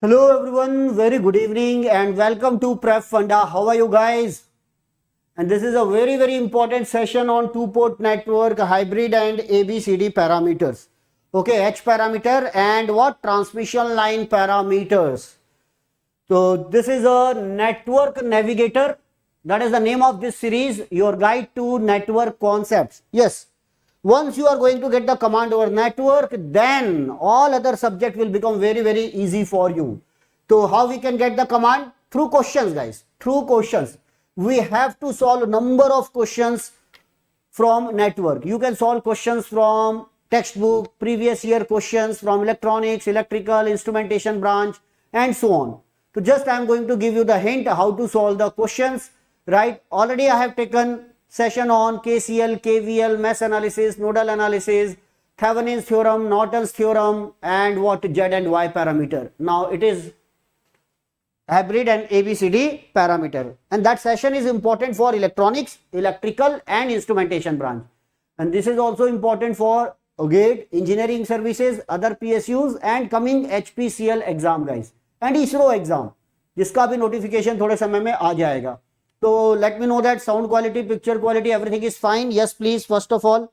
Hello everyone, very good evening and welcome to Prep Funda. How are you guys? And this is a very important session on two-port network, hybrid and ABCD parameters. Okay, H parameter and what? Transmission line parameters. So this is a network navigator. That is the name of this series, your guide to network concepts. Yes. Once you are going to get the command over network, then all other subject will become very easy for you. So how we can get the command? Through questions, guys. Through questions. We have to solve a number of questions from network. You can solve questions from textbook, previous year questions from electronics, electrical, instrumentation branch, and so on. So just I am going to give you the hint how to solve the questions, right? Already I have taken session on KCL, KVL, mesh analysis, nodal analysis, Thevenin's theorem, Norton's theorem, and what Z and Y parameter. Now it is hybrid and ABCD parameter, and that session is important for electronics, electrical, and instrumentation branch. And this is also important for GATE, engineering services, other PSUs, and coming HPCL exam, guys, and ISRO exam, जिसका भी notification थोड़े समय में आ जाएगा. So let me know that sound quality, picture quality, everything is fine. Yes, please. First of all,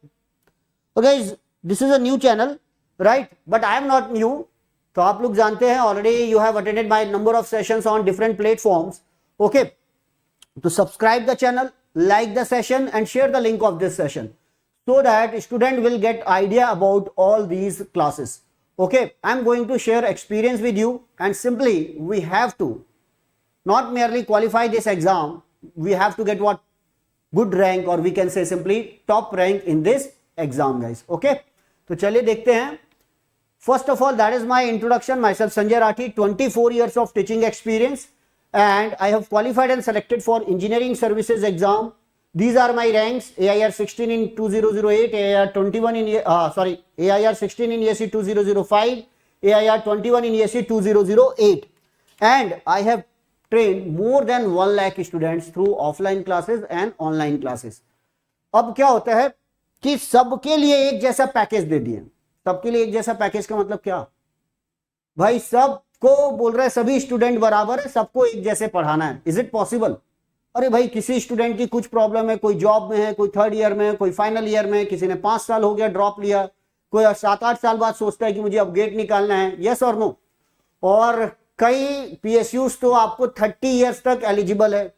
okay, this is a new channel, right? But I am not new. तो आप लोग जानते हैं, already you have attended my number of sessions on different platforms. Okay, to subscribe the channel, like the session, and share the link of this session so that student will get idea about all these classes. Okay, I am going to share experience with you, and simply we have to not merely qualify this exam. We have to get what? Good rank, or we can say simply top rank in this exam, guys. Okay, तो चलिए देखते हैं. First of all, that is my introduction. Myself Sanjay Rathi, 24 years of teaching experience, and I have qualified and selected for engineering services exam. These are my ranks: AIR 16 in 2008, AIR 21 in AIR 16 in ESE 2005, AIR 21 in ESE 2008, and I have trained more than 1 lakh students through offline classes and online classes. अब क्या होता है कि सबके लिए एक जैसा package दे दिए. सबके लिए एक जैसा पैकेज का मतलब क्या भाई? सबको बोल रहे हैं सभी स्टूडेंट बराबर है, सबको एक जैसे पढ़ाना है. Is it possible? अरे भाई, किसी स्टूडेंट की कुछ प्रॉब्लम है, कोई जॉब में है, कोई थर्ड ईयर में है, कोई फाइनल ईयर में है, किसी ने 5 साल हो गया ड्रॉप लिया, कोई 7-8 साल बाद सोचता है कि मुझे अब गेट निकालना है. यस और नो? और कई पीएसयूज तो आपको 30 इयर्स तक एलिजिबल है.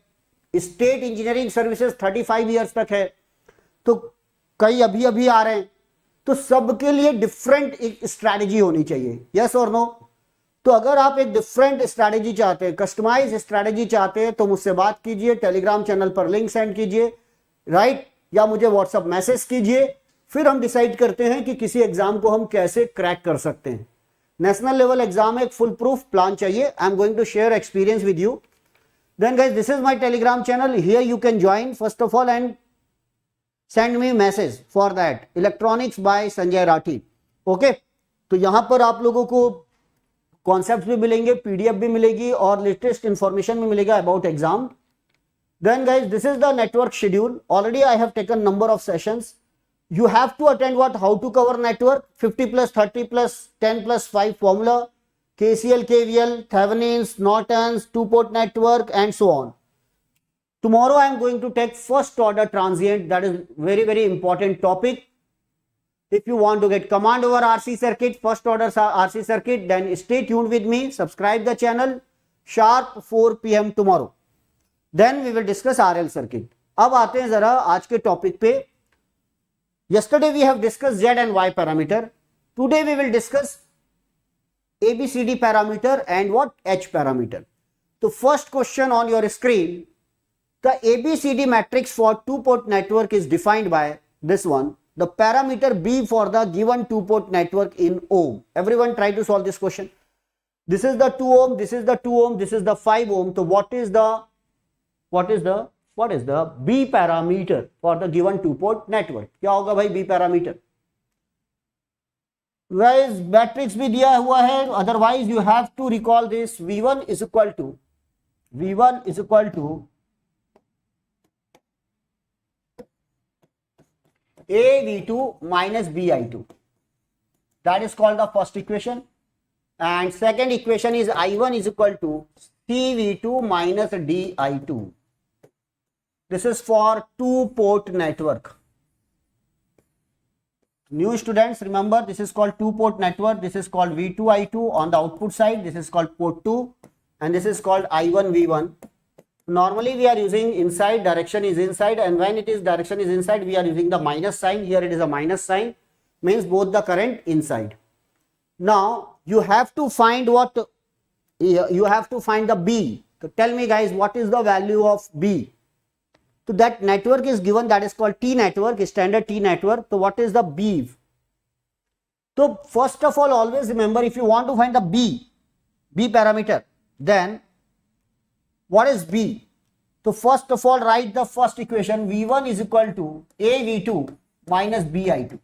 स्टेट इंजीनियरिंग सर्विसेज 35 इयर्स तक है. तो कई अभी आ रहे हैं. तो सबके लिए डिफरेंट एक स्ट्रैटेजी होनी चाहिए. यस और नो? तो अगर आप एक डिफरेंट स्ट्रैटेजी चाहते हैं, कस्टमाइज स्ट्रैटेजी चाहते हैं, तो मुझसे बात कीजिए, टेलीग्राम चैनल पर लिंक सेंड कीजिए, राइट, या मुझे व्हाट्सएप मैसेज कीजिए. फिर हम डिसाइड करते हैं कि किसी एग्जाम को हम कैसे क्रैक कर सकते हैं. नेशनल लेवल एग्जाम एक फुल प्रूफ प्लान चाहिए. I am going to share experience with you. Then guys, this is my Telegram channel. Here you can join first of all and send me message for that. Electronics by Sanjay Rathi. Okay, तो यहां पर आप लोगों को concept भी मिलेंगे, PDF भी मिलेगी, और लेटेस्ट इंफॉर्मेशन भी मिलेगा about exam. Then guys, this is the network schedule. Already I have taken number of sessions. You have to attend what? How to cover network, 50 plus 30 plus 10 plus 5 formula, KCL, KVL, Thevenin's, Norton's, two-port network, and so on. Tomorrow I am going to take first order transient. That is very important topic. If you want to get command over RC circuit, first order RC circuit, then stay tuned with me. Subscribe the channel. Sharp 4 PM tomorrow. Then we will discuss RL circuit. अब आते हैं जरा आज के topic पे. Yesterday we have discussed Z and Y parameter. Today we will discuss ABCD parameter and what? H parameter. So first question on your screen. The ABCD matrix for two-port network is defined by this one. The parameter B for the given two-port network in ohm. Everyone try to solve this question. This is the 2 ohm, this is the 2 ohm, this is the 5 ohm. So what is the B parameter for the given two-port network? क्या होगा भाई B parameter? Guys, matrix भी दिया हुआ है. Otherwise you have to recall this. V1 is equal to AV2 minus BI2. That is called the first equation. And second equation is I1 is equal to CV2 minus DI2. This is for two-port network. New students, remember this is called two-port network. This is called V2 I2 on the output side. This is called port 2 and this is called I1 V1. Normally we are using inside, direction is inside, and when it is direction is inside we are using the minus sign. Here it is a minus sign, means both the current inside. Now you have to find what? You have to find the B. So tell me guys, what is the value of B? So that network is given, that is called T network, standard T network. So what is the B? So first of all, always remember, if you want to find the B parameter, then what is B? So first of all, write the first equation. V1 is equal to AV2 minus BI2.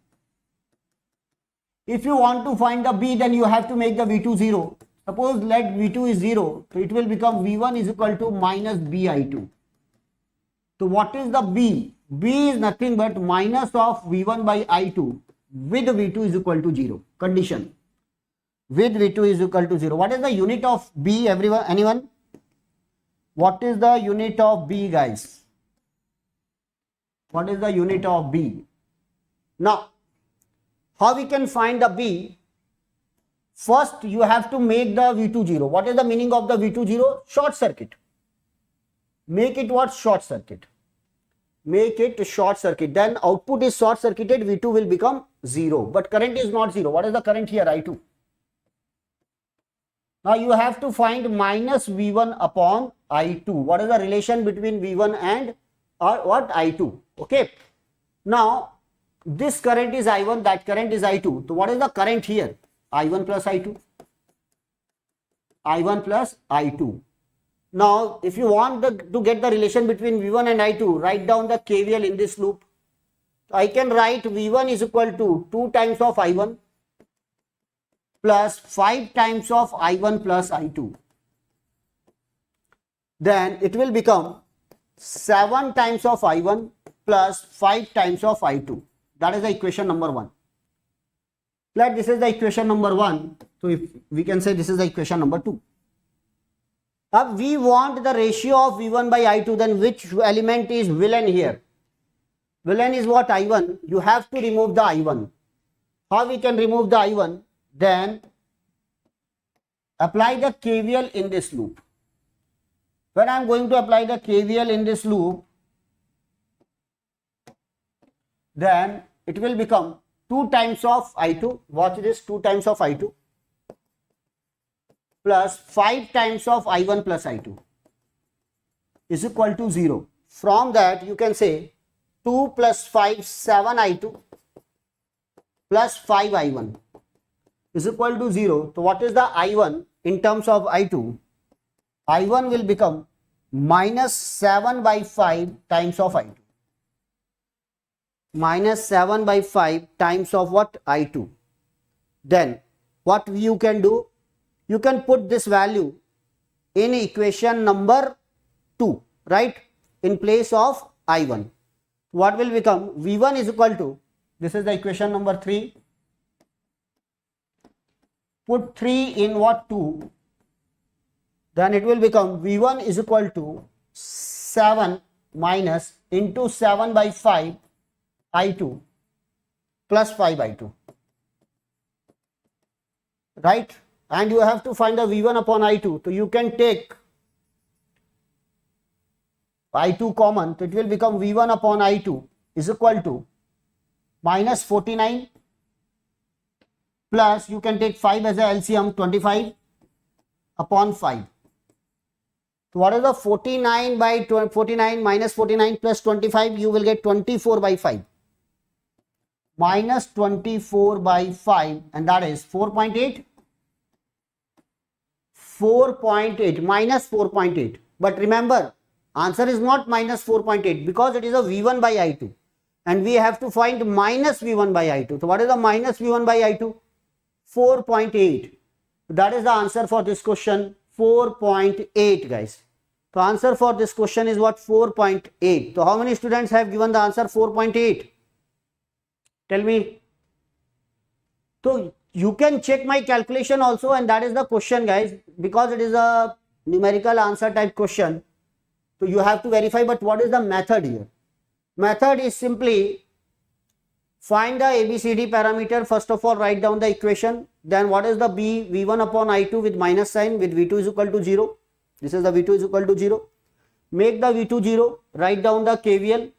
If you want to find the B, then you have to make the V2 0. Suppose let V2 is 0, so it will become V1 is equal to minus BI2. So what is the B? B is nothing but minus of V1 by I2 with V2 is equal to 0. Condition. With V2 is equal to 0. What is the unit of B, everyone? Anyone? What is the unit of B, guys? What is the unit of B? Now, how we can find the B? First, you have to make the V2 0. What is the meaning of the V2 0? Short circuit. Make it what? Short circuit. Make it short circuit. Then output is short circuited, V2 will become 0. But current is not 0. What is the current here? I2. Now you have to find minus V1 upon I2. What is the relation between V1 and what? I2. Okay. Now this current is I1, that current is I2. So what is the current here? I1 plus I2. I1 plus I2. Now if you want to get the relation between V1 and I2, write down the KVL in this loop. I can write V1 is equal to 2 times of I1 plus 5 times of I1 plus I2. Then it will become 7 times of I1 plus 5 times of I2. That is the equation number 1. Let this is the equation number 1. So if we can say this is the equation number 2. Now we want the ratio of V1 by I2, then which element is villain here? Villain is what? I1. You have to remove the I1. How we can remove the I1? Then apply the KVL in this loop. When I am going to apply the KVL in this loop, then it will become 2 times of I2. Watch this, 2 times of I2 plus 5 times of I1 plus I2 is equal to 0. From that you can say 2 plus 5, 7 I2 plus 5 I1 is equal to 0. So what is the I1 in terms of I2? I1 will become minus 7 by 5 times of I2. Minus 7 by 5 times of what? I2. Then what you can do? You can put this value in equation number 2, right? In place of I1. What will become? V1 is equal to, this is the equation number 3. Put 3 in what? 2. Then it will become V1 is equal to 7 minus into 7 by 5 I2 plus 5 I2. Right? And you have to find the V1 upon I2. So you can take I2 common. So it will become V1 upon I2 is equal to minus 49 plus you can take 5 as a LCM, 25 upon 5. So what is the 49 by 49 minus 49 plus 25? You will get 24 by 5. Minus 24 by 5 and that is 4.8. 4.8 minus 4.8. But remember, answer is not minus 4.8 because it is a V1 by I2. And we have to find minus V1 by I2. So what is the minus V1 by I2? 4.8. That is the answer for this question, 4.8 guys. So answer for this question is what? 4.8. So how many students have given the answer 4.8? Tell me. So You can check my calculation also, and that is the question, guys, because it is a numerical answer type question. So you have to verify, but what is the method here? Method is simply find the ABCD parameter. First of all, write down the equation. Then what is the B? V1 upon I2 with minus sign with V2 is equal to 0. This is the V2 is equal to 0. Make the V2 0. Write down the KVL.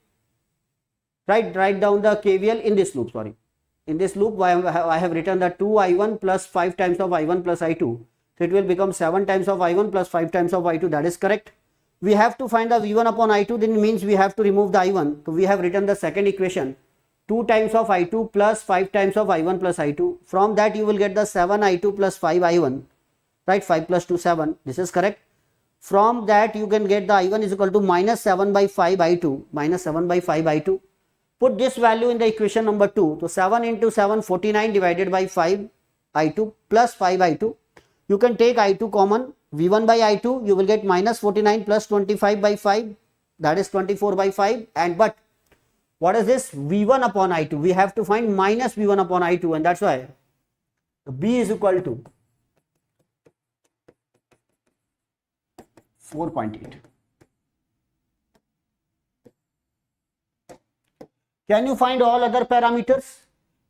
Write down the KVL in this loop. Sorry. In this loop, I have written the 2I1 plus 5 times of I1 plus I2. So it will become 7 times of I1 plus 5 times of I2. That is correct. We have to find the V1 upon I2. Then means we have to remove the I1. So we have written the second equation. 2 times of I2 plus 5 times of I1 plus I2. From that you will get the 7 I2 plus 5 I1. Right, 5 plus 2, 7. This is correct. From that you can get the I1 is equal to minus 7 by 5 I2. Minus 7 by 5 I2. Put this value in the equation number 2. So 7 into 7, 49 divided by 5 I2 plus 5 I2. You can take I2 common. V1 by I2 you will get minus 49 plus 25 by 5. That is 24 by 5. And but what is this? V1 upon I2. We have to find minus V1 upon I2, and that's why B is equal to 4.8. Can you find all other parameters?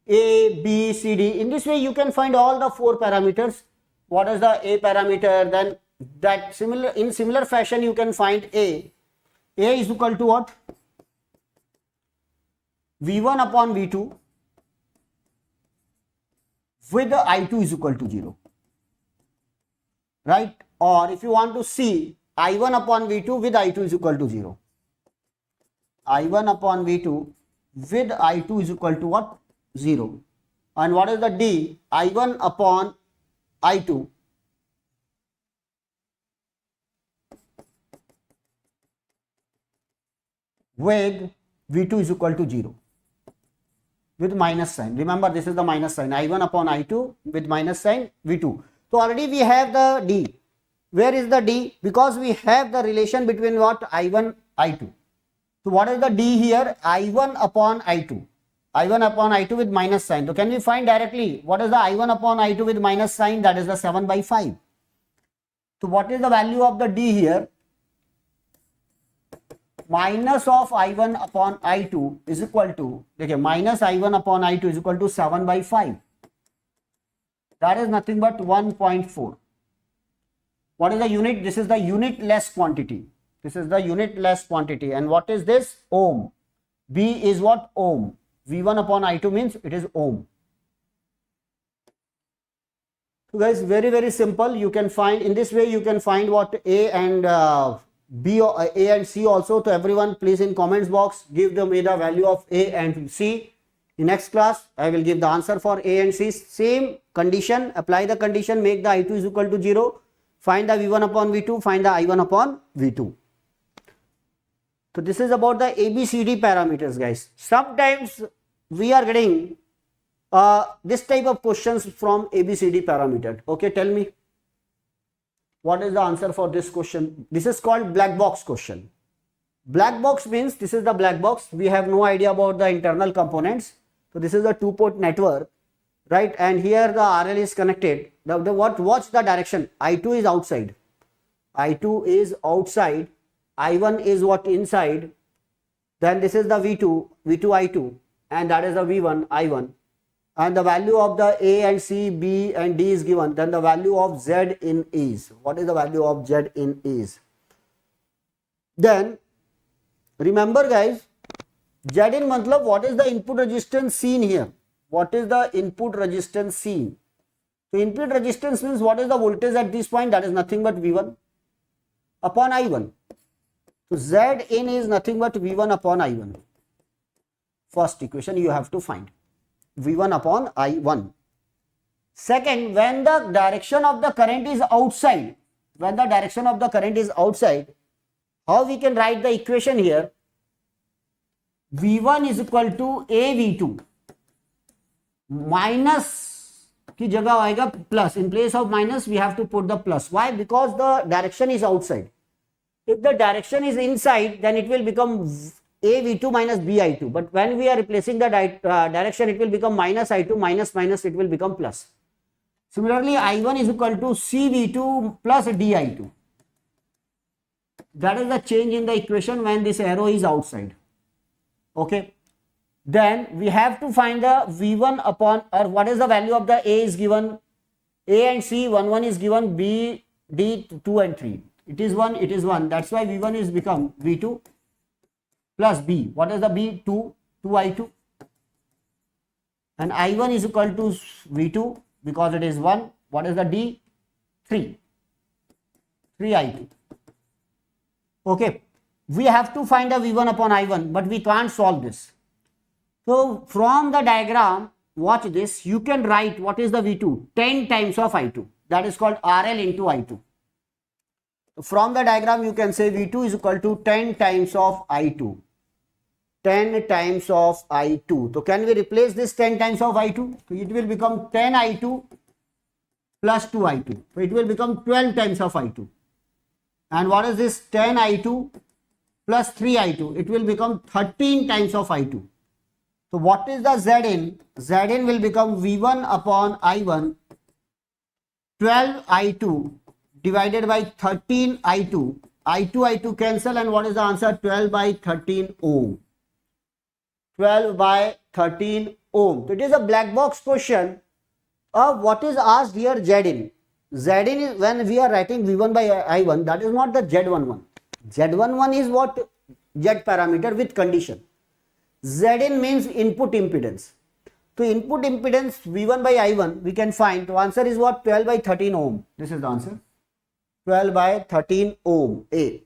A, B, C, D. In this way you can find all the 4 parameters. What is the A parameter? Then that in similar fashion you can find A. A is equal to what? V1 upon V2 with the I2 is equal to 0. Right? Or if you want to see I1 upon V2 with I2 is equal to 0. I1 upon V2 with I2 is equal to what? 0. And what is the D? I1 upon I2 with V2 is equal to 0 with minus sign. Remember, this is the minus sign. I1 upon I2 with minus sign V2. So already we have the D. Where is the D? Because we have the relation between what? I1, I2. So what is the D here? I1 upon I2. I1 upon I2 with minus sign. So can we find directly what is the I1 upon I2 with minus sign? That is the 7 by 5. So what is the value of the D here? Minus of I1 upon I2 is equal to, okay, minus I1 upon I2 is equal to 7 by 5. That is nothing but 1.4. What is the unit? This is the unitless quantity. This is the unitless quantity. And what is this? Ohm. B is what? Ohm. V1 upon I2 means it is ohm. So guys, very, very simple. You can find, in this way you can find what A and B or A and C also. To everyone, please in comments box give me the value of A and C. In next class I will give the answer for A and C. Same condition, apply the condition, make the I2 is equal to 0, find the V1 upon V2, find the I1 upon V2. So this is about the ABCD parameters, guys. Sometimes we are getting this type of questions from ABCD parameter. Okay, tell me, what is the answer for this question? This is called black box question. Black box means this is the black box. We have no idea about the internal components. So this is a two-port network, right? And here the RL is connected. Watch the direction. I2 is outside. I2 is outside. I1 is what? Inside. Then this is the V2, I2, and that is the V1, I1. And the value of the A and C, B and D is given. Then the value of Z in is. What is the value of Z in is? Then remember guys, Z in matlab what is the input resistance seen here? What is the input resistance seen? So input resistance means what is the voltage at this point? That is nothing but V1 upon I1. So Z in is nothing but V1 upon I1. First equation you have to find. V1 upon I1. Second, when the direction of the current is outside, how we can write the equation here? V1 is equal to AV2 minus की जगह आएगा plus. In place of minus we have to put the plus. Why? Because the direction is outside. If the direction is inside, then it will become A V2 minus B I2, but when we are replacing the direction, it will become minus I2 minus minus, it will become plus. Similarly, I1 is equal to C V2 plus D I2. That is the change in the equation when this arrow is outside. Okay. Then we have to find the V1 upon, or what is the value of the A is given. A and C, 1 is given, B, D, 2 and 3. It is 1, it is 1. That's why V1 is become V2 plus B. What is the B? 2, 2I2. And I1 is equal to V2 because it is 1. What is the D? 3. 3I2. Okay. We have to find a V1 upon I1, but we can't solve this. So from the diagram, watch this, you can write what is the V2? 10 times of I2. That is called RL into I2. From the diagram, you can say V2 is equal to 10 times of I2. 10 times of I2. So can we replace this 10 times of I2? So it will become 10 I2 plus 2 I2. So it will become 12 times of I2. And what is this? 10 I2 plus 3 I2. It will become 13 times of I2. So what is the Zn? Zn will become V1 upon I1, 12 I2 divided by 13 I2. I2 cancel, and what is the answer? 12 by 13 ohm. 12 by 13 ohm. So it is a black box question of what is asked here Zn. Zn is when we are writing V1 by I1, that is not the Z11. Z11 is what? Z parameter with condition. Zn means input impedance. So input impedance V1 by I1 we can find. The answer is what? 12 by 13 ohm. This is the answer. 12 by 13 ohm. A.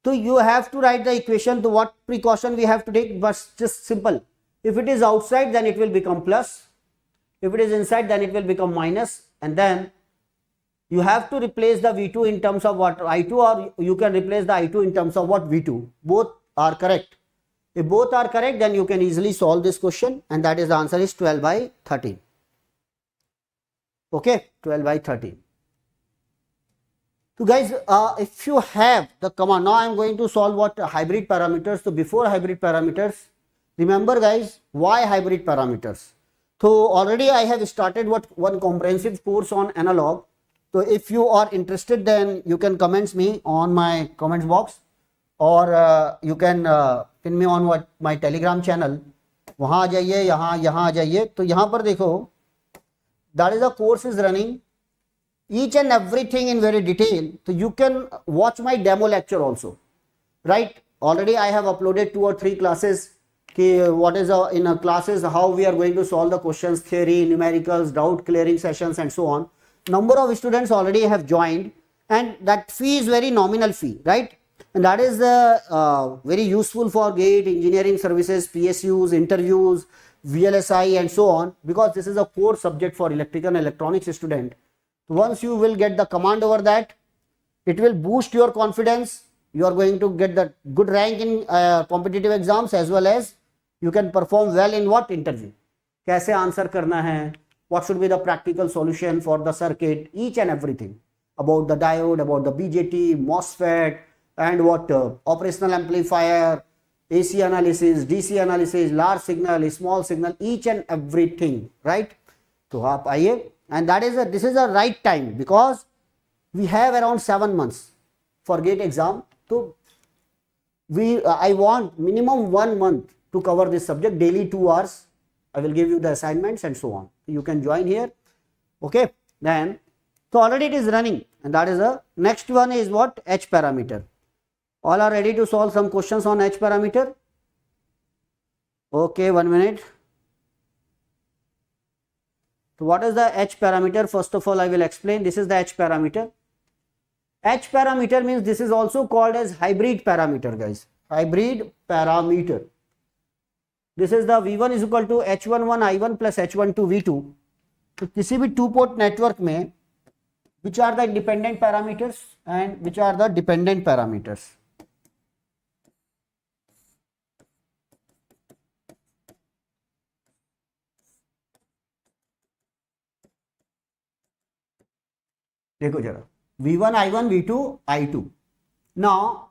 So you have to write the equation. So what precaution we have to take? But just simple. If it is outside, then it will become plus. If it is inside, then it will become minus. And then you have to replace the V2 in terms of what? I2, or you can replace the I2 in terms of what? V2. Both are correct. If both are correct, then you can easily solve this question, and that is the answer is 12 by 13. Okay, 12 by 13. So guys, if you have the command, now I am going to solve what? Hybrid parameters. So before hybrid parameters, remember guys, why hybrid parameters? So already I have started one comprehensive course on analog. So if you are interested, then you can comment me on my comments box, or you can pin me on what my telegram channel. वहाँ आ जाइए, यहाँ आ जाइए. तो यहाँ पर देखो, that is a course is running, each and everything in very detail. So you can watch my demo lecture also, right? Already I have uploaded 2 or 3 classes. What is in a classes, how we are going to solve the questions, theory, numericals, doubt clearing sessions and so on. Number of students already have joined, and that fee is very nominal fee, right? And that is very useful for GATE, engineering services, PSUs, interviews, VLSI and so on, because this is a core subject for electrical and electronics student. Once you will get the command over that, it will boost your confidence. You are going to get the good rank in competitive exams, as well as you can perform well in what? Interview. कैसे answer करना है? What should be the practical solution for the circuit? Each and everything about the diode, about the BJT, MOSFET, and what operational amplifier, AC analysis, DC analysis, large signal, small signal, each and everything, right? So आप आइए, and that is this is a right time, because we have around 7 months for GATE exam. So I want minimum 1 month to cover this subject, daily 2 hours. I will give you the assignments and so on. You can join here. Okay, then so already it is running, and that is the next one is what? H parameter. All are ready to solve some questions on H parameter? Okay, 1 minute. So what is the H parameter? First of all, I will explain. This is the H parameter. H parameter means this is also called as hybrid parameter, guys. Hybrid parameter. This is the V1 is equal to H11 I1 plus H12 V2. तो किसी भी 2-port network में which are the independent parameters and which are the dependent parameters? देखो जरा, V1 I1 V2 I2. Now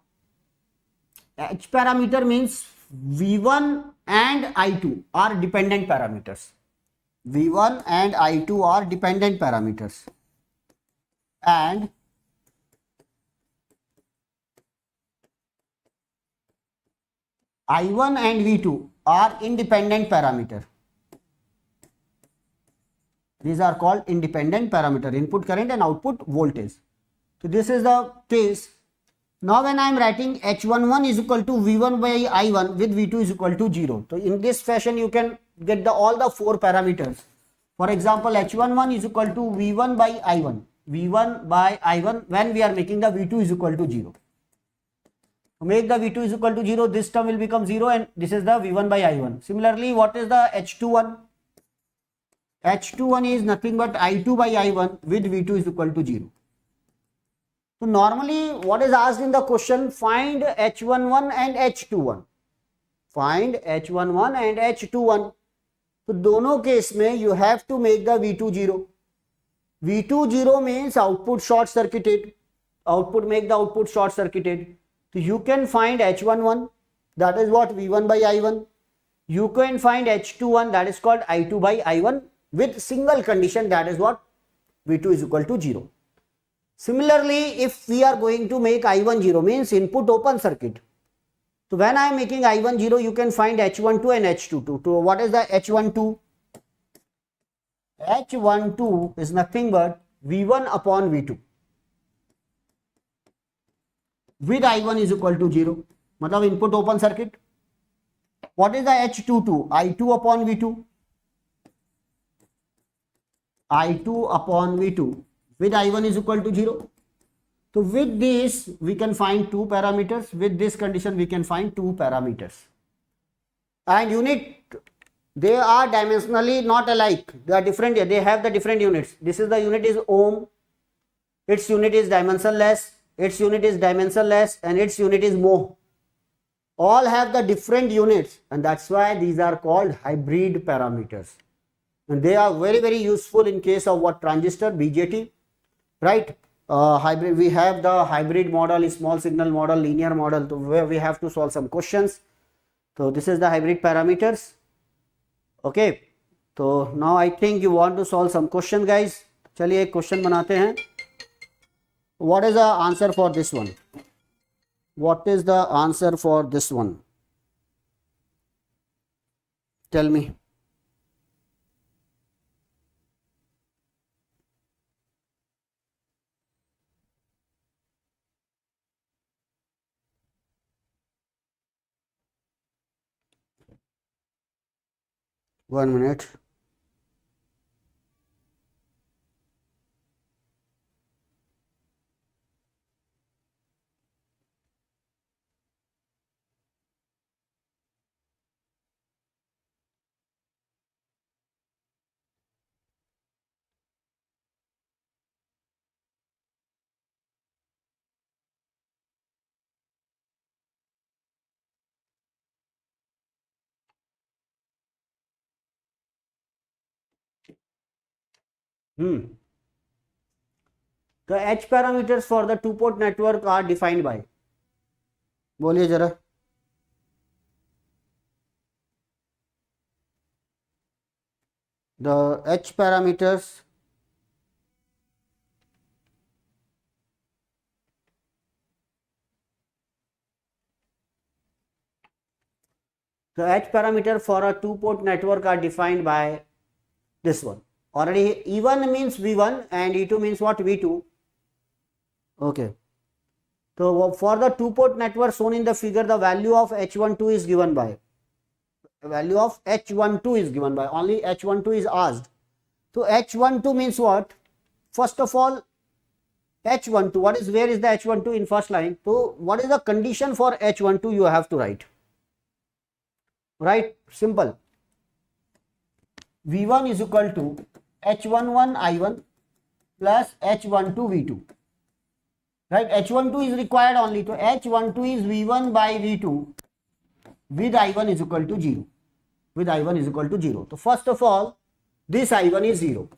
H parameter means V1 and I2 are dependent parameters. V1 and I2 are dependent parameters. And I1 and V2 are independent parameter. These are called independent parameter, input current and output voltage. So this is the case. Now when I am writing H11 is equal to V1 by I1 with V2 is equal to 0. So in this fashion you can get all the four parameters. For example, H11 is equal to V1 by I1. V1 by I1 when we are making the V2 is equal to 0. To make the V2 is equal to 0, this term will become 0 and this is the V1 by I1. Similarly, what is the H21? H21 is nothing but I2 by I1 with V2 is equal to 0. So normally what is asked in the question, find H11 and H21. Find H11 and H21. So दोनों case में you have to make the V2 0. V2 0 means output short circuited. Output, make the output short circuited. So you can find H11, that is what V1 by I1. You can find H21, that is called I2 by I1 with single condition, that is what V2 is equal to 0. Similarly, if we are going to make I1 0 means input open circuit. So when I am making I1 0, you can find H12 and H22. So what is the H12? H12 is nothing but V1 upon V2 with I1 is equal to 0. मतलब input open circuit. What is the H22? I2 upon V2. I2 upon V2 with I1 is equal to 0. So with this we can find two parameters. With this condition we can find two parameters. And unit, they are dimensionally not alike. They are different. They have the different units. This is the unit is ohm. Its unit is dimensionless. Its unit is dimensionless and its unit is mho. All have the different units and that's why these are called hybrid parameters. And they are very, very useful in case of what transistor, BJT, right? Hybrid, we have the hybrid model, small signal model, linear model, so where we have to solve some questions. So this is the hybrid parameters. Okay, so now I think you want to solve some question, guys. चलिए एक question बनाते हैं. What is the answer for this one? What is the answer for this one? Tell me. One minute. The H parameters for the two-port network are defined by. बोलिए जरा. The H parameters for a two-port network are defined by this one. Already E1 means V1 and E2 means what? V2. Okay. So for the two-port network shown in the figure, the value of H12 is given by. The value of H12 is given by. Only H12 is asked. So H12 means what? First of all, H12. Where is the H12 in first line? So what is the condition for H12? You have to write. Right? Simple. V1 is equal to H11 I1 plus H12 V2. Right? H12 is required only. So H12 is V1 by V2 with I1 is equal to 0. With I1 is equal to 0. So first of all, this I1 is 0.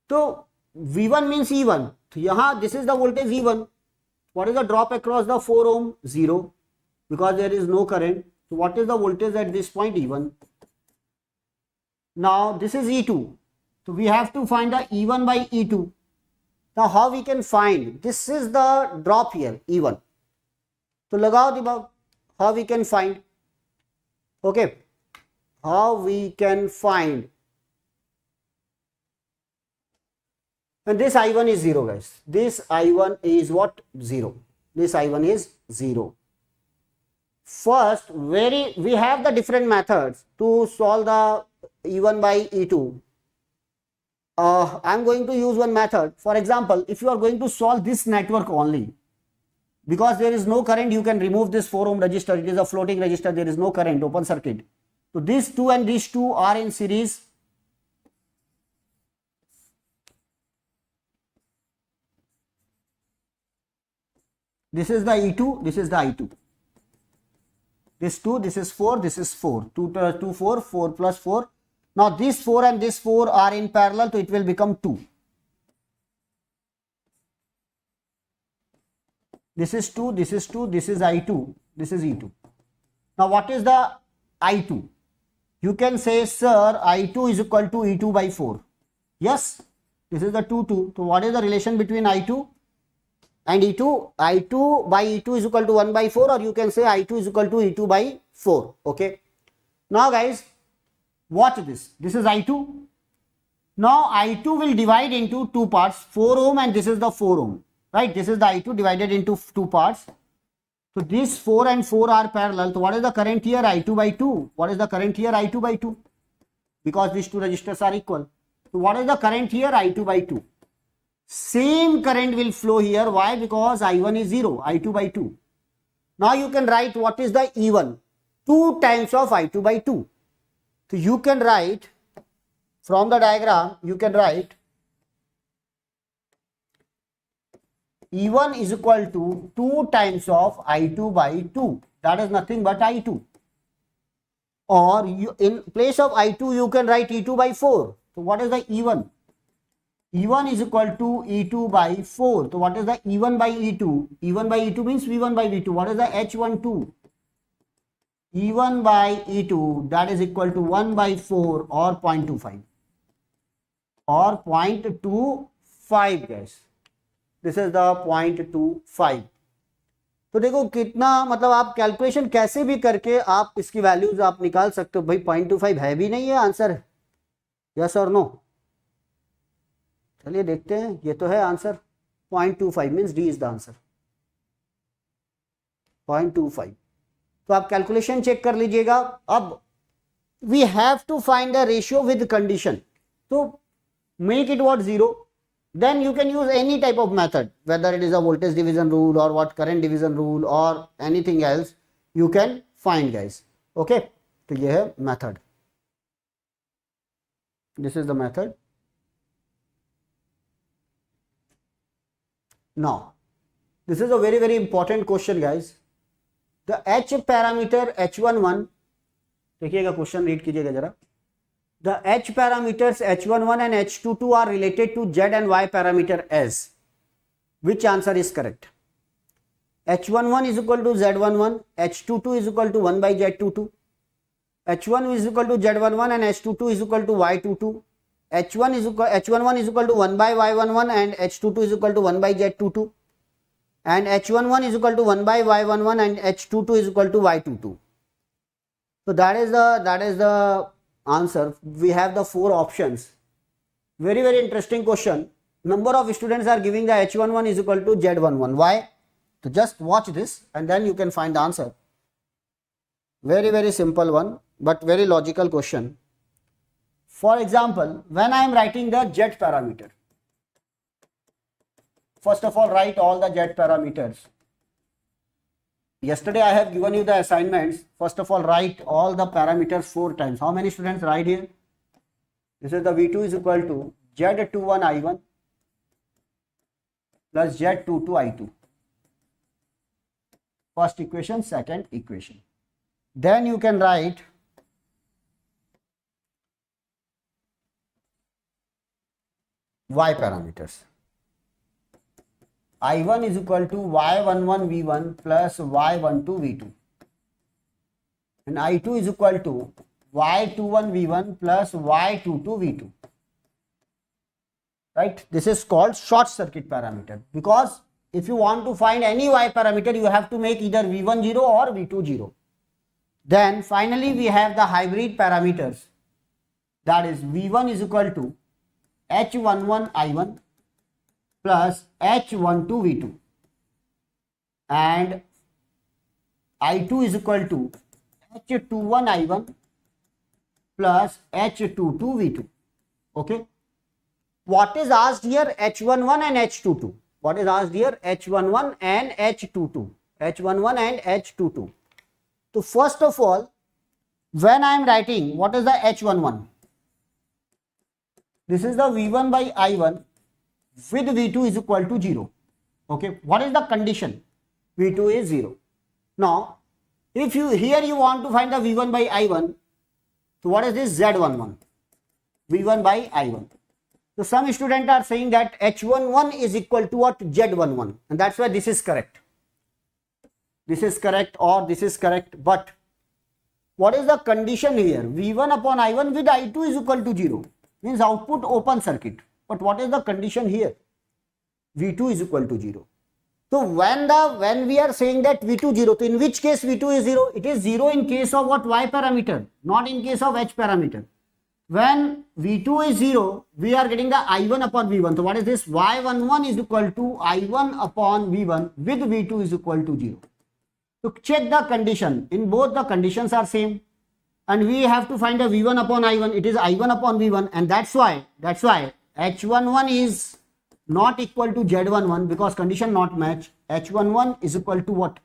So V1 means E1. So yahan, this is the voltage E1. What is the drop across the 4 ohm? 0. because there is no current. So what is the voltage at this point? E1. Now this is E2. So we have to find the E1 by E2. Now how we can find? This is the drop here, E1. So lagao dibag. How we can find? Okay. How we can find? And this I1 is 0, guys. This I1 is what? 0. This I1 is 0. First, we have the different methods to solve the E1 by E2. I'm going to use one method. For example, if you are going to solve this network only, because there is no current, you can remove this 4 ohm resistor. It is a floating resistor. There is no current, open circuit. So these two and these two are in series. This is the E2, this is the I2. This 2, this is 4, this is 4. 2, 4, 4 plus 4. Now this 4 and this 4 are in parallel, so it will become 2. This is 2, this is 2, this is I2, this is E2. Now what is the I2? You can say, sir, I2 is equal to E2 by 4. Yes, this is the 2, 2. So what is the relation between I2 and E2? I2 by E2 is equal to 1 by 4, or you can say I2 is equal to E2 by 4. Okay. Now guys, watch this. This is I2. Now I2 will divide into two parts, 4 ohm and this is the 4 ohm. Right? This is the I2 divided into two parts. So these 4 and 4 are parallel. So what is the current here? I2 by 2. What is the current here? I2 by 2. Because these two resistors are equal. So what is the current here? I2 by 2. Same current will flow here. Why? Because I1 is 0. I2 by 2. Now you can write what is the E1. 2 times of I2 by 2. So you can write from the diagram, you can write E1 is equal to 2 times of I2 by 2. That is nothing but I2. Or you, in place of I2, you can write E2 by 4. So what is the E1? E1 is equal to E2 by 4. So what is the E1 by E2? E1 by E2 means V1 by V2. What is the H12? E1 by E2, that is equal to 1 by 4 or 0.25. Or 0.25 guys. This is the 0.25. तो देखो कितना मतलब आप calculation कैसे भी करके आप इसकी वैल्यूज आप निकाल सकते हो भाई 0.25 है भी नहीं है आंसर यस और नो चलिए देखते हैं ये तो है answer 0.25 means D is the answer 0.25 तो आप कैलकुलेशन चेक कर लीजिएगा अब we have to find the ratio with condition तो make it what 0 then you can use any type of method whether it is a voltage division rule or what current division rule or anything else you can find guys okay तो ये है method this is the method now this is a very very important question guys the h parameter h11 देखिएगा question read कीजिएगा जरा The H parameters H11 and H22 are related to Z and Y parameter as. Which answer is correct? H11 is equal to Z11, H22 is equal to 1 by Z22. H1 is equal to Z11 and H22 is equal to Y22. H11 is equal to 1 by Y11 and H22 is equal to 1 by Z22. And H11 is equal to 1 by Y11 and H22 is equal to Y22. So that is the answer. We have the 4 options. Very very interesting question. Number of students are giving the H11 is equal to Z11. Why? So just watch this and then you can find the answer. Very very simple one but very logical question. For example, when I am writing the Z parameter, first of all write all the Z parameters. Yesterday I have given you the assignments. First of all write all the parameters 4 times. How many students write here? This is the V2 is equal to Z21 I1 plus Z22 I2. First equation, second equation. Then you can write Y parameters. I1 is equal to Y11 V1 plus Y12 V2. and I2 is equal to y21 v1 plus y22 v2. Right, this is called short circuit parameter, because if you want to find any y parameter, you have to make either v1 0 or v2 0. Then finally we have the hybrid parameters, that is v1 is equal to h11 i1 plus h12 v2, and I2 is equal to h21 i1 plus h22 v2. Okay, what is asked here? H11 and H22. What is asked here? H11 and H22. H11 and H22. So first of all, when I am writing, what is the H11? This is the V1 by I1 with V2 is equal to 0. Okay, what is the condition? V2 is 0. Now, if you here you want to find the V1 by I1, so what is this? Z11. V1 by I1. So some students are saying that H11 is equal to what? Z11, and that's why this is correct. This is correct or this is correct, but what is the condition here? V1 upon I1 with I2 is equal to 0, means output open circuit. But what is the condition here? V2 is equal to 0. So when we are saying that V2 0, so in which case V2 is 0? It is 0 in case of what? Y parameter, not in case of H parameter. When V2 is 0, we are getting the I1 upon V1. So what is this? Y11 is equal to I1 upon V1 with V2 is equal to 0. So check the condition. In both the conditions are same. And we have to find the V1 upon I1. It is I1 upon V1. And that's why H11 is not equal to Z11 because condition not match. H11 is equal to what?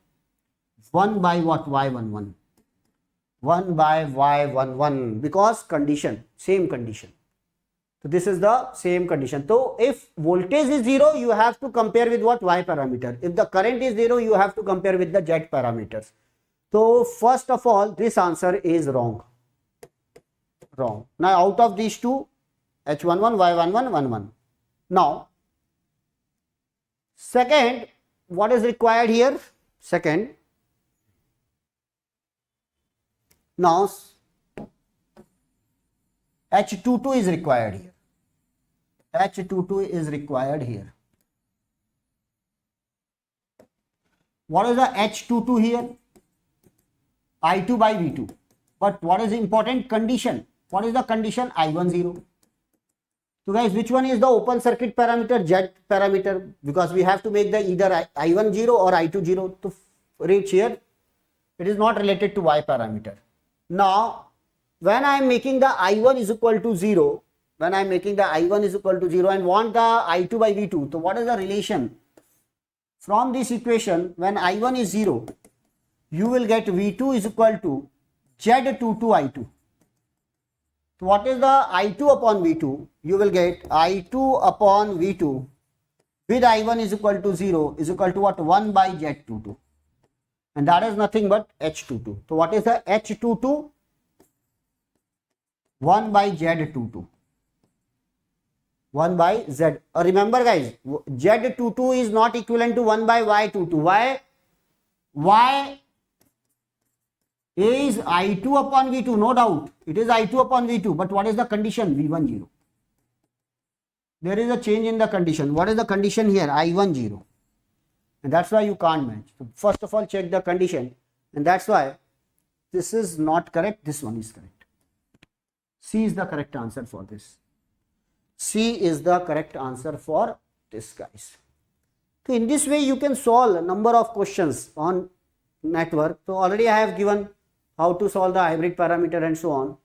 1 by what? Y11. 1 by y11 because condition, same condition. So this is the same condition. So if voltage is 0, you have to compare with what? Y parameter. If the current is 0, you have to compare with the Z parameters. So first of all, this answer is wrong. Wrong. Now out of these two, H11, Y11, 11. Now, second, what is required here? Second, now H22 is required here. H22 is required here. What is the H22 here? I2 by V2. But what is the important condition? What is the condition? I1 0. So guys, which one is the open circuit parameter? Z parameter, because we have to make the either I1 0 or I2 0 to reach here. It is not related to Y parameter. Now, when I am making the I1 is equal to 0, when I am making the I1 is equal to 0 and want the I2 by V2, so what is the relation? From this equation, when I1 is 0, you will get V2 is equal to Z22 I2. So what is the I2 upon V2? You will get I2 upon V2 with I1 is equal to 0 is equal to what? 1 by Z22. And that is nothing but H22. So what is the H22? 1 by Z22. 1 by Z. Remember guys, Z22 is not equivalent to 1 by Y22. Why? Y is I2 upon V2, no doubt. It is I2 upon V2. But what is the condition? V1 0. There is a change in the condition. What is the condition here? I1 0. And that's why you can't match. So first of all, check the condition. And that's why this is not correct. This one is correct. C is the correct answer for this. C is the correct answer for this, guys. So in this way, you can solve a number of questions on network. So already I have given how to solve the hybrid parameter and so on.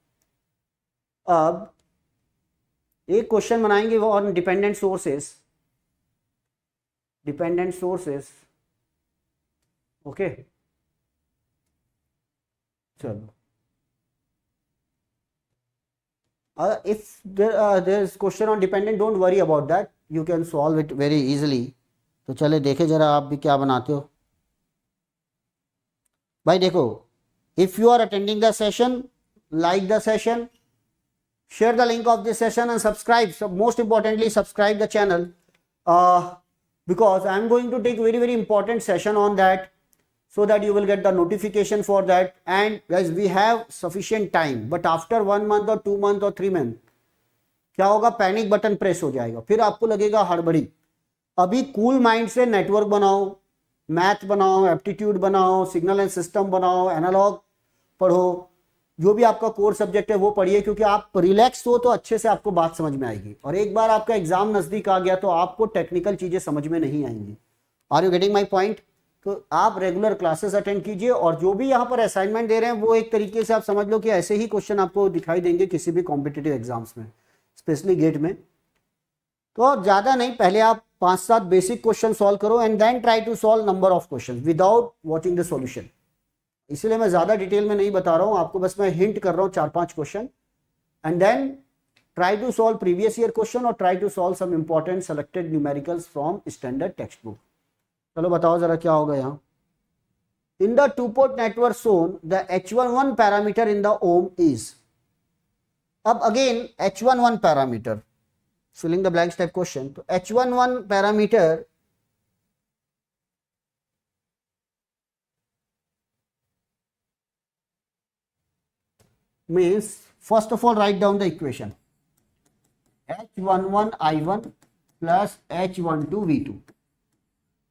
अब एक question बनाएंगे वो on dependent sources. Dependent sources. Okay. चलो. If there is question on dependent, don't worry about that. You can solve it very easily. तो चले देखे जरा आप भी क्या बनाते हो. भाई देखो, if you are attending the session, like the session, share the link of this session and subscribe. So most importantly, subscribe the channel because I am going to take very important session on that. so that you will get the notification for that. And guys, we have sufficient time, but after 1 month or 2 month or 3 month क्या होगा, panic button press हो जाएगा, फिर आपको लगेगा हड़बड़ी. अभी cool mind से नेटवर्क बनाओ, मैथ बनाओ, एप्टीट्यूड बनाओ, सिग्नल एंड सिस्टम बनाओ, एनालॉग पढ़ो, जो भी आपका कोर सब्जेक्ट है वो पढ़िए, क्योंकि आप रिलैक्स हो तो अच्छे से आपको बात समझ में आएगी. और एक बार आपका एग्जाम नजदीक आ गया तो आपको टेक्निकल चीजें समझ में नहीं आएंगी. Are you getting my point? तो आप रेगुलर क्लासेस अटेंड कीजिए, और जो भी यहाँ पर असाइनमेंट दे रहे हैं वो एक तरीके से आप समझ लो कि ऐसे ही क्वेश्चन आपको दिखाई देंगे किसी भी कॉम्पिटिटिव एग्जाम्स में, स्पेशली गेट में. तो ज्यादा नहीं, पहले आप 5-7 बेसिक क्वेश्चन सॉल्व करो and then try to solve number of question without watching the solution. इसलिए मैं ज्यादा डिटेल में नहीं बता रहा हूं आपको, बस मैं हिंट कर रहा हूं 4-5 question, and then try to solve previous year question और try to solve some important selected numericals from standard textbook. चलो बताओ जरा क्या होगा यहाँ. In the two port network shown the H11 parameter in the ohm is. अब again H11 parameter, filling the blanks type question. तो H11 parameter means, first of all write down the equation, H11 I1 plus H12 V2.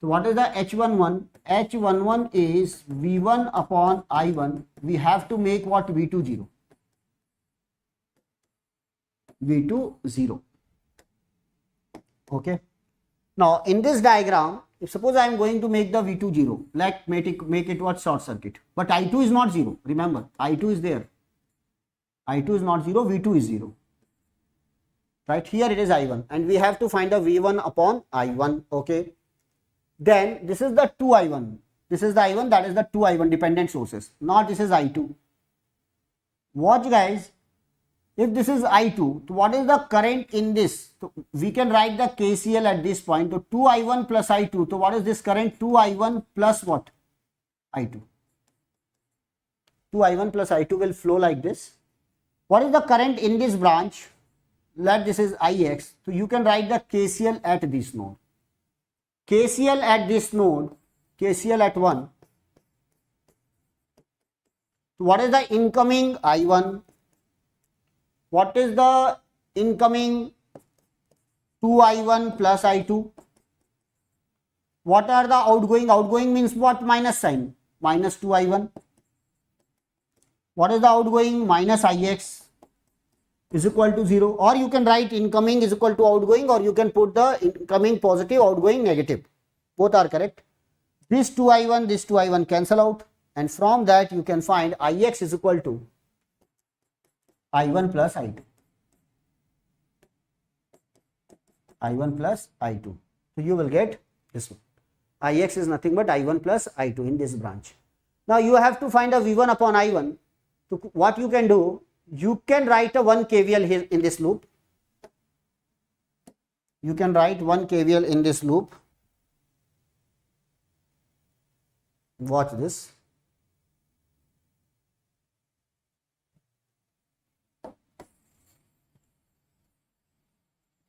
So what is the H11? H11 is V1 upon I1. We have to make what? V2 0. V2 0. Okay. Now in this diagram, if suppose I am going to make the V2 0, like make it what? Short circuit. But I2 is not 0. Remember, I2 is there. I2 is not 0, V2 is 0. Right, here it is I1, and we have to find the V1 upon I1. Okay. Then this is the 2I1. This is the I1, that is the 2I1 dependent sources. Not this is I2. Watch guys, if this is I2, so what is the current in this? So we can write the KCL at this point. So 2I1 plus I2. So what is this current? 2I1 plus what? I2. 2I1 plus I2 will flow like this. What is the current in this branch? Let this is Ix. So you can write the KCL at this node. KCL at this node, KCL at 1. So what is the incoming I1? What is the incoming 2I1 plus I2? What are the outgoing? Outgoing means what? Minus sign. Minus 2I1. What is the outgoing? Minus Ix is equal to 0. Or you can write incoming is equal to outgoing, or you can put the incoming positive, outgoing negative. Both are correct. This 2I1 cancel out, and from that you can find Ix is equal to I1 plus I2. I1 plus I2. So you will get this one. Ix is nothing but I1 plus I2 in this branch. Now you have to find a V1 upon I1. So what you can do, you can write a 1 KVL here in this loop. You can write 1 KVL in this loop. Watch this.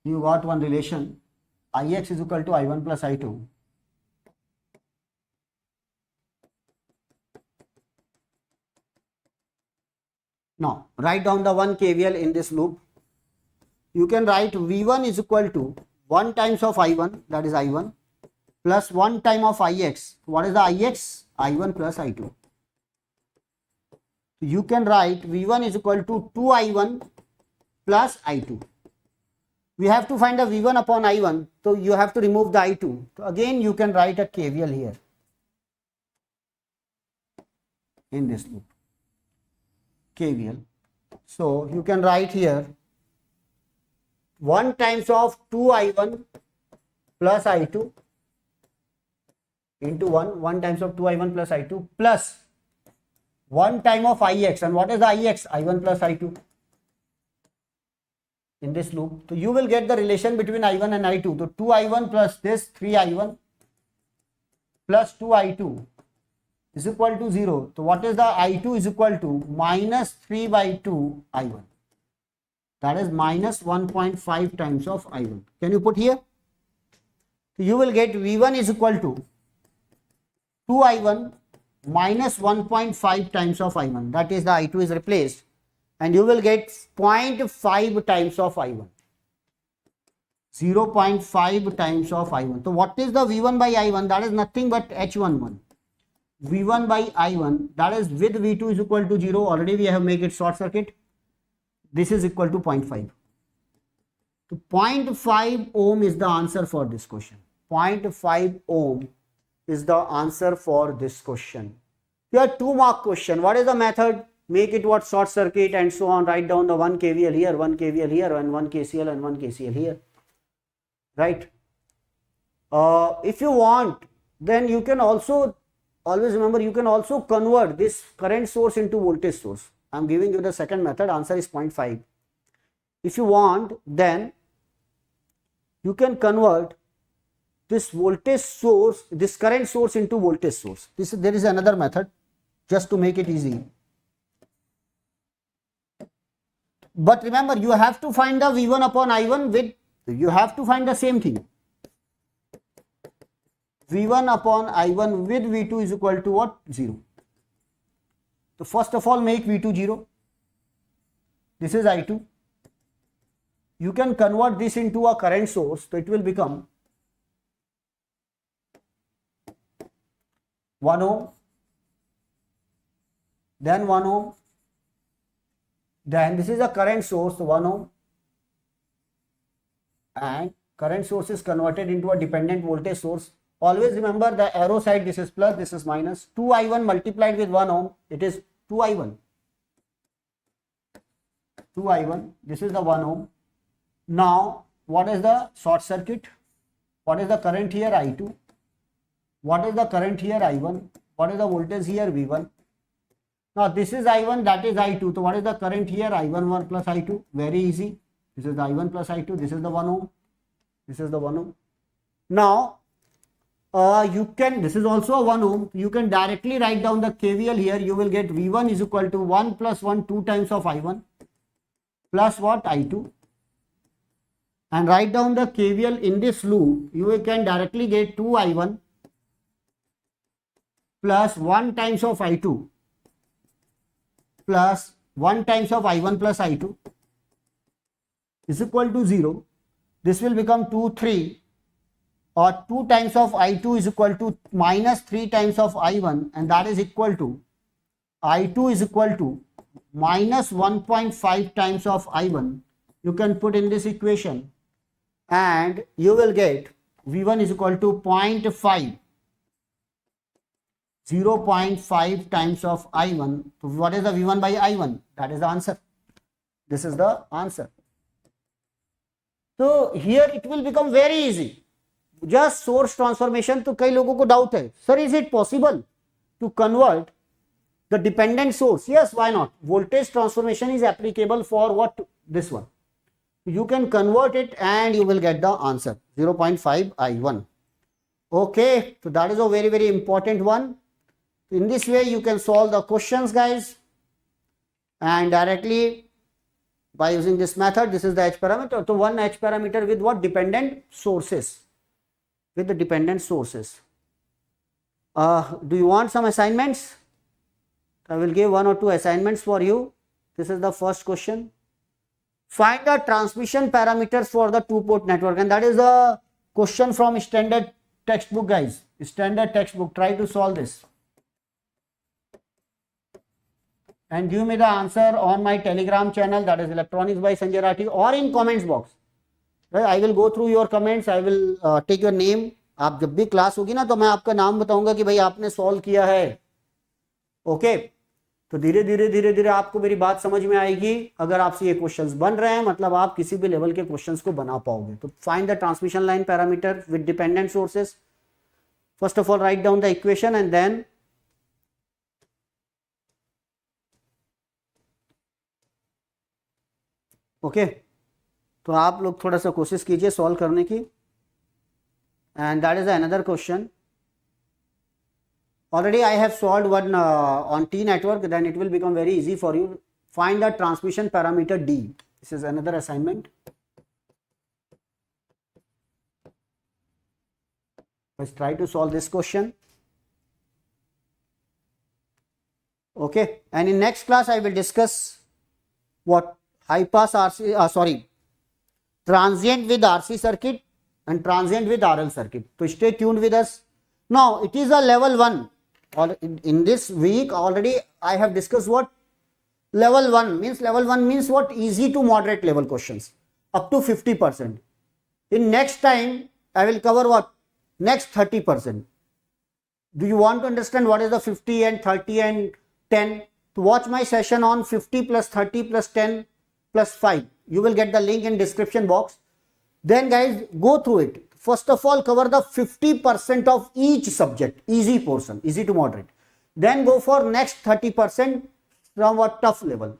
You got one relation, Ix is equal to I1 plus I2. Now write down the 1 KVL in this loop. You can write V1 is equal to 1 times of I1, that is I1, plus 1 time of Ix. What is the Ix? I1 plus I2. You can write V1 is equal to 2I1 plus I2. We have to find the V1 upon I1, so you have to remove the I2. So again you can write a KVL here in this loop. KVL. So you can write here 1 times of 2I1 plus I2 into 1 times of 2I1 plus I2 plus 1 time of Ix. And what is the Ix? I1 plus I2 in this loop. So you will get the relation between I1 and I2. So 2I1 plus this 3I1 plus 2I2 is equal to 0. So what is the I2 is equal to minus 3 by 2 I1. That is minus 1.5 times of I1. Can you put here? So you will get V1 is equal to 2I1 minus 1.5 times of I1, that is the I2 is replaced, and you will get 0.5 times of I1. 0.5 times of I1. So what is the V1 by I1? That is nothing but H11. V1 by I1, that is with V2 is equal to 0. Already we have made it short circuit. This is equal to 0.5. So 0.5 ohm is the answer for this question. 0.5 ohm is the answer for this question. Here 2-mark question. What is the method? Make it what? Short circuit and so on. Write down the 1 KVL here, 1 KVL here, and 1 KCL and 1 KCL here. Right? If you want, then you can also, always remember, you can also convert this current source into voltage source. I am giving you the second method. Answer is 0.5. If you want, then you can convert this voltage source, this current source into voltage source. There is another method just to make it easy. But remember, you have to find the V1 upon I1 with, you have to find the same thing. V1 upon I1 with V2 is equal to what? 0. So first of all, make V2 0. This is I2. You can convert this into a current source, so it will become 1 ohm, then 1 ohm, then this is a current source, 1 ohm, and current source is converted into a dependent voltage source. Always remember the arrow side, this is plus, this is minus. 2I1 multiplied with 1 ohm, it is 2I1. 2I1, this is the 1 ohm. Now, what is the short circuit? What is the current here? I2. What is the current here? I1. What is the voltage here? V1. Now, this is I1, that is I2. So, what is the current here? I1 1 plus I2. Very easy. This is the I1 plus I2. This is the 1 ohm. This is the 1 ohm. Now, you can, this is also a 1 ohm. You can directly write down the KVL here. You will get V1 is equal to 1 plus 1, 2 times of I1 plus what? I2. And write down the KVL in this loop. You can directly get 2I1 plus 1 times of I2 plus 1 times of I1 plus I2 is equal to 0. This will become 2, 3, or 2 times of I2 is equal to minus 3 times of I1, and that is equal to I2 is equal to minus 1.5 times of I1. You can put in this equation and you will get V1 is equal to 0.5. 0.5 times of I1. So what is the V1 by I1? That is the answer. This is the answer. So here it will become very easy. Just source transformation. तो कई लोगों को doubt है, sir, is it possible to convert the dependent source? Yes, why not? Voltage transformation is applicable for what? This one. You can convert it and you will get the answer 0.5 I1. Okay, so that is a very, very important one. In this way, you can solve the questions, guys, and directly by using this method. This is the H parameter. So one H parameter with what? Dependent sources. With the dependent sources. Do you want some assignments? I will give 1 or 2 assignments for you. This is the first question. Find the transmission parameters for the 2-port network, and that is the question from standard textbook, guys. Standard textbook. Try to solve this and give me the answer on my Telegram channel, that is Electronics by Sanjay Rathi, or in comments box. Right? I will go through your comments. I will take your name. आप जब भी class होगी ना तो मैं आपका नाम बताऊंगा कि भाई आपने सॉल्व किया है. ओके, तो धीरे धीरे आपको मेरी बात समझ में आएगी. अगर आपसे ये क्वेश्चंस बन रहे हैं मतलब आप किसी भी लेवल के क्वेश्चंस को बना पाओगे. तो find the transmission line parameter with dependent sources. First of all write down the equation and then okay. तो आप लोग थोड़ा सा कोशिश कीजिए सॉल्व करने की. And that is another question. Already I have solved one on T network, then it will become very easy for you. Find the transmission parameter D. This is another assignment. Let's try to solve this question. Okay, and in next class I will discuss what high pass RC, transient with RC circuit and transient with RL circuit. So stay tuned with us. Now it is a level 1, or in this week already I have discussed what level 1 means. Level 1 means what? Easy to moderate level questions up to 50%. In next time I will cover what? Next 30%. Do you want to understand what is the 50 and 30 and 10? To watch my session on 50 plus 30 plus 10 plus 5. You will get the link in description box. Then guys, go through it. First of all, cover the 50% of each subject, easy portion, easy to moderate. Then go for next 30% from what? Tough level.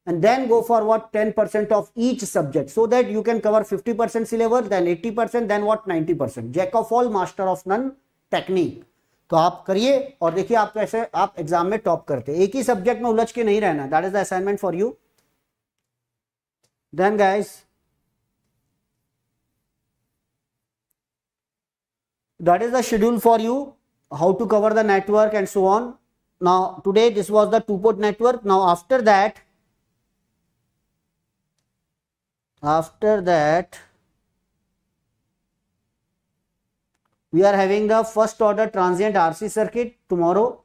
And then go for what? 10% of each subject, so that you can cover 50% syllabus, then 80%, then what? 90%. Jack of all, master of none technique. तो आप करिए और देखिए आप कैसे आप exam में top करते हैं. एक ही सब्जेक्ट में उलझ के नहीं रहना. That is the assignment for you. Then guys, that is the schedule for you, how to cover the network and so on. Now today this was the two-port network. Now after that we are having the first order transient RC circuit tomorrow,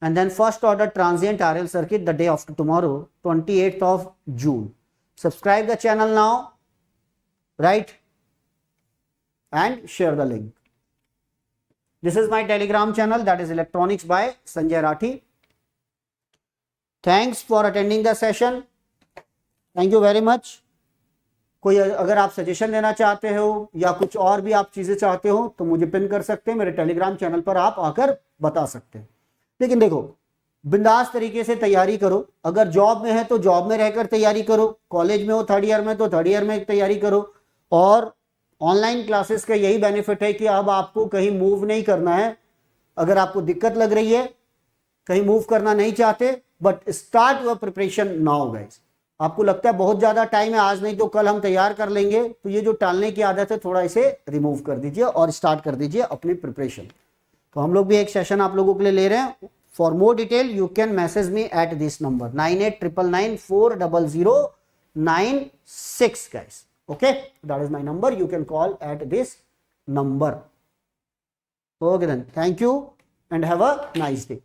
and then first order transient RL circuit the day after tomorrow, 28th of June. Subscribe the channel now, right, and share the link. This is my Telegram channel, that is Electronics by Sanjay Rathi. Thanks for attending the session. Thank you very much. कोई अगर आप suggestion देना चाहते हो या कुछ और भी आप चीजें चाहते हो तो मुझे पिन कर सकते हैं. मेरे टेलीग्राम चैनल पर आप आकर बता सकते हैं. लेकिन देखो, बिंदास तरीके से तैयारी करो. अगर जॉब में है तो जॉब में रहकर तैयारी करो. कॉलेज में हो थर्ड ईयर में तो थर्ड ईयर में तैयारी करो. और ऑनलाइन क्लासेस का यही बेनिफिट है कि अब आपको कहीं मूव नहीं करना है. अगर आपको दिक्कत लग रही है, कहीं मूव करना नहीं चाहते, but start your preparation now guys. आपको लगता है बहुत ज्यादा टाइम है, आज नहीं तो कल हम तैयार कर लेंगे, तो ये जो टालने की आदत है थोड़ा इसे रिमूव कर दीजिए और स्टार्ट कर दीजिए अपनी प्रिपरेशन. तो हम लोग भी एक सेशन आप लोगों के लिए ले रहे हैं. For more detail you can message me at this number 9899940096 guys. Okay, that is my number. You can call at this number. Okay then, thank you and have a nice day.